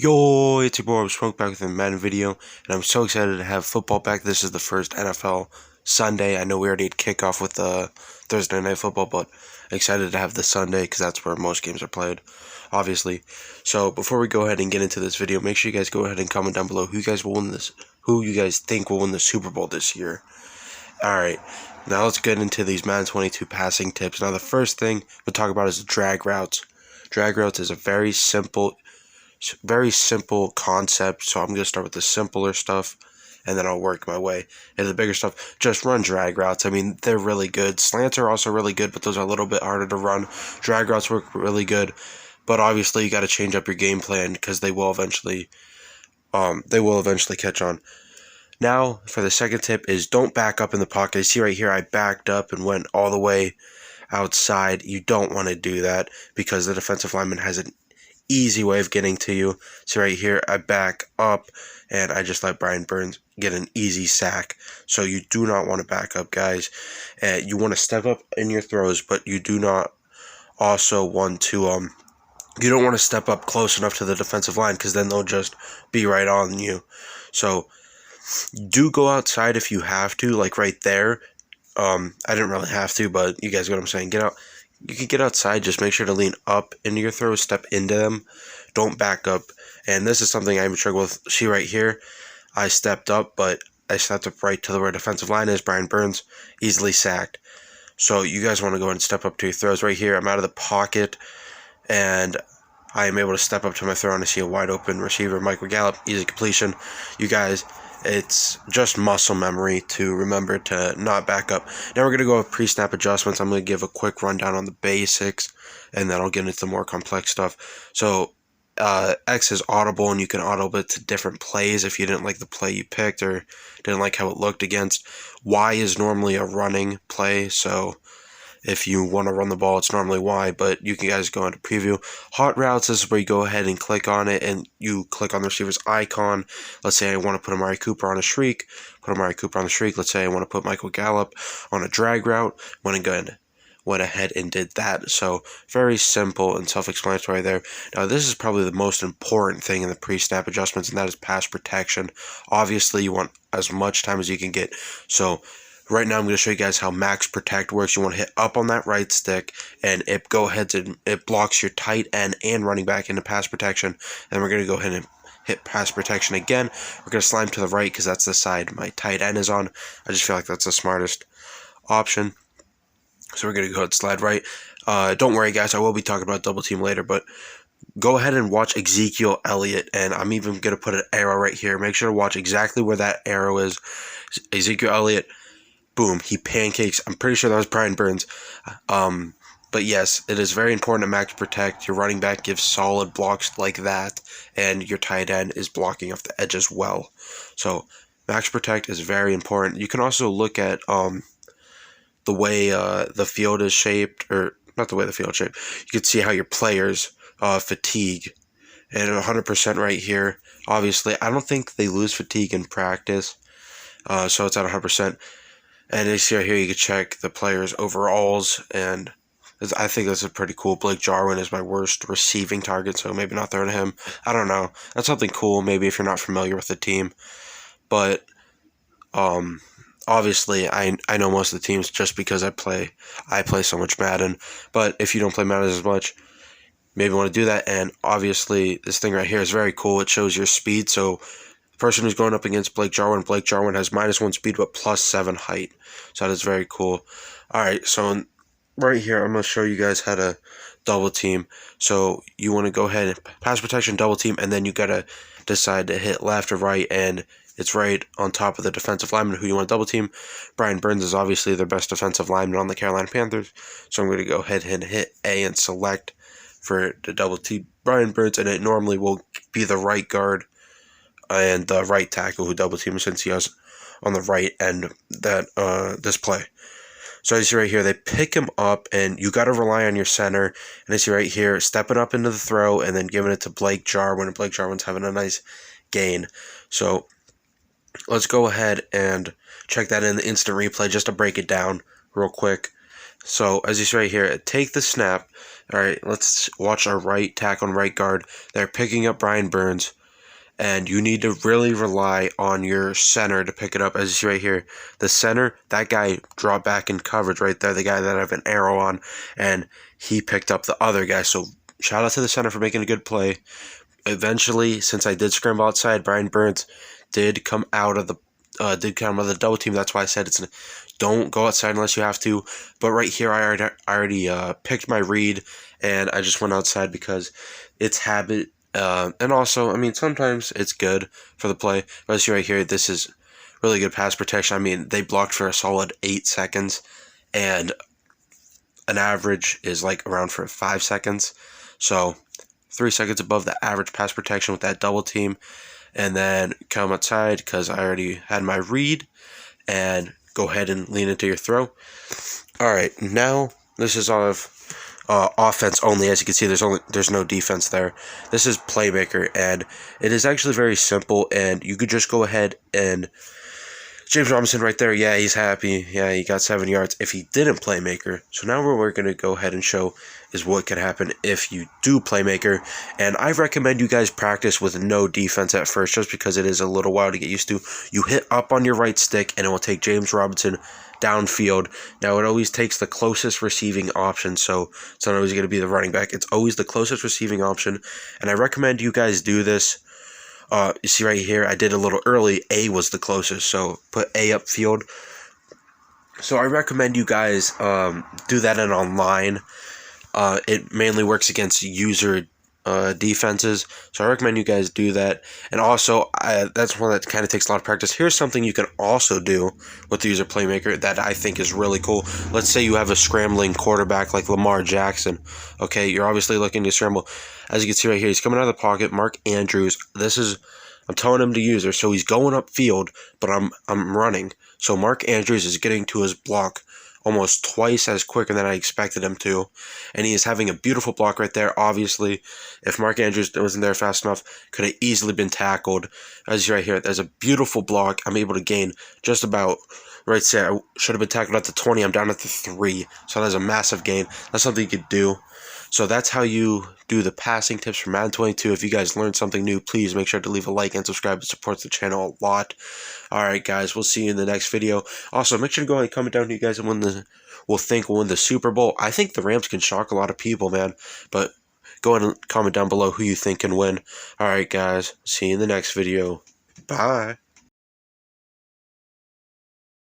Yo, it's your boy Smoke back with a Madden video, and I'm so excited to have football back. This is the first NFL Sunday. I know we already had kickoff with Thursday Night Football, but excited to have the Sunday because that's where most games are played, obviously. So before we go ahead and get into this video, make sure you guys go ahead and comment down below who you guys think will win the Super Bowl this year. All right, now let's get into these Madden 22 passing tips. Now the first thing we'll talk about is drag routes. Drag routes is a very simple concept, so I'm going to start with the simpler stuff, and then I'll work my way into the bigger stuff. Just run drag routes. I mean, they're really good. Slants are also really good, but those are a little bit harder to run. Drag routes work really good, but obviously you got to change up your game plan because they will eventually catch on. Now, for the second tip is don't back up in the pocket. You see right here, I backed up and went all the way outside. You don't want to do that because the defensive lineman has an easy way of getting to you. So right here, I back up and I just let Brian Burns get an easy sack. So you do not want to back up, guys. You want to step up in your throws, but you do not also want to you don't want to step up close enough to the defensive line because then they'll just be right on you. So do go outside if you have to, like right there. I didn't really have to, but you guys get what I'm saying. Get out. You can get outside, just make sure to lean up into your throws, step into them, don't back up. And this is something I even struggle with. See right here, I stepped up, but I stepped up right to where defensive line is. Brian Burns, easily sacked. So you guys want to go and step up to your throws. Right here, I'm out of the pocket, and I am able to step up to my throw and I see a wide open receiver, Michael Gallup, easy completion. You guys, it's just muscle memory to remember to not back up. Now we're going to go with pre-snap adjustments. I'm going to give a quick rundown on the basics, and then I'll get into the more complex stuff. So X is audible, and you can audible it to different plays if you didn't like the play you picked or didn't like how it looked against. Y is normally a running play, so if you want to run the ball, it's normally Y, but you can guys go into preview. Hot routes, this is where you go ahead and click on it, and you click on the receiver's icon. Let's say I want to put Amari Cooper on a shriek. Put Amari Cooper on the shriek. Let's say I want to put Michael Gallup on a drag route. Went ahead and did that. So very simple and self-explanatory there. Now this is probably the most important thing in the pre-snap adjustments, and that is pass protection. Obviously, you want as much time as you can get. So right now, I'm going to show you guys how max protect works. You want to hit up on that right stick, and it blocks your tight end and running back into pass protection. And we're going to go ahead and hit pass protection again. We're going to slime to the right because that's the side my tight end is on. I just feel like that's the smartest option. So we're going to go ahead and slide right. Don't worry, guys. I will be talking about double team later, but go ahead and watch Ezekiel Elliott, and I'm even going to put an arrow right here. Make sure to watch exactly where that arrow is. Ezekiel Elliott. Boom, he pancakes. I'm pretty sure that was Brian Burns. But yes, it is very important to max protect. Your running back gives solid blocks like that, and your tight end is blocking off the edge as well. So max protect is very important. You can also look at the way the field is shaped, or not the way the field is shaped. You can see how your players fatigue. And 100% right here. Obviously, I don't think they lose fatigue in practice, so it's at 100%. And you see right here, you can check the players' overalls, and I think this is pretty cool. Blake Jarwin is my worst receiving target, so maybe not throwing him. I don't know. That's something cool, maybe if you're not familiar with the team. But obviously, I know most of the teams just because I play so much Madden. But if you don't play Madden as much, maybe want to do that. And obviously, this thing right here is very cool. It shows your speed, so person who's going up against Blake Jarwin has -1 speed but +7 height. So that is very cool. Alright, so right here I'm going to show you guys how to double team. So you want to go ahead and pass protection, double team, and then you got to decide to hit left or right, and it's right on top of the defensive lineman who you want to double team. Brian Burns is obviously their best defensive lineman on the Carolina Panthers. So I'm going to go ahead and hit A and select for the double team Brian Burns, and it normally will be the right guard and the right tackle who double teams since he has on the right end that this play. So you see right here, they pick him up, and you got to rely on your center. And I see right here, stepping up into the throw and then giving it to Blake Jarwin, and Blake Jarwin's having a nice gain. So let's go ahead and check that in the instant replay just to break it down real quick. So as you see right here, take the snap. All right, let's watch our right tackle and right guard. They're picking up Brian Burns, and you need to really rely on your center to pick it up. As you see right here, the center, that guy dropped back in coverage right there, the guy that I have an arrow on, and he picked up the other guy. So shout out to the center for making a good play. Eventually, since I did scramble outside, Brian Burns did come out of the double team. That's why I said don't go outside unless you have to. But right here, I already picked my read, and I just went outside because it's habit. And also, I mean, sometimes it's good for the play. But as you right here, this is really good pass protection. I mean, they blocked for a solid 8 seconds, and an average is like around for 5 seconds. So 3 seconds above the average pass protection with that double team. And then come outside because I already had my read, and go ahead and lean into your throw. All right, now this is all of offense only. As you can see, there's no defense there. This is playmaker, and it is actually very simple. And you could just go ahead and James Robinson right there. Yeah, he's happy. Yeah, he got 7 yards if he didn't playmaker. So now what we're going to go ahead and show is what could happen if you do playmaker. And I recommend you guys practice with no defense at first, just because it is a little while to get used to. You hit up on your right stick, and it will take James Robinson downfield. Now, it always takes the closest receiving option, so it's not always going to be the running back. It's always the closest receiving option, and I recommend you guys do this. You see right here, I did a little early. A was the closest, so put A upfield. So I recommend you guys do that in online. It mainly works against user defenses, so I recommend you guys do that. And also, that's one that kind of takes a lot of practice. Here's something you can also do with the user playmaker that I think is really cool. Let's say you have a scrambling quarterback like Lamar Jackson. Okay, you're obviously looking to scramble. As you can see right here, he's coming out of the pocket. Mark Andrews. I'm telling him to use her, so he's going upfield, but I'm running. So Mark Andrews is getting to his block almost twice as quicker than I expected him to, and he is having a beautiful block right there. Obviously, if Mark Andrews wasn't there fast enough, could have easily been tackled. As you right here, there's a beautiful block. I'm able to gain just about right there. I should have been tackled at the 20. I'm down at the 3, so that's a massive gain. That's something you could do. So that's how you do the passing tips for Madden 22. If you guys learned something new, please make sure to leave a like and subscribe. It supports the channel a lot. Alright guys, we'll see you in the next video. Also, make sure to go ahead and comment down who you guys will win the Super Bowl. I think the Rams can shock a lot of people, man. But go ahead and comment down below who you think can win. Alright guys, see you in the next video. Bye.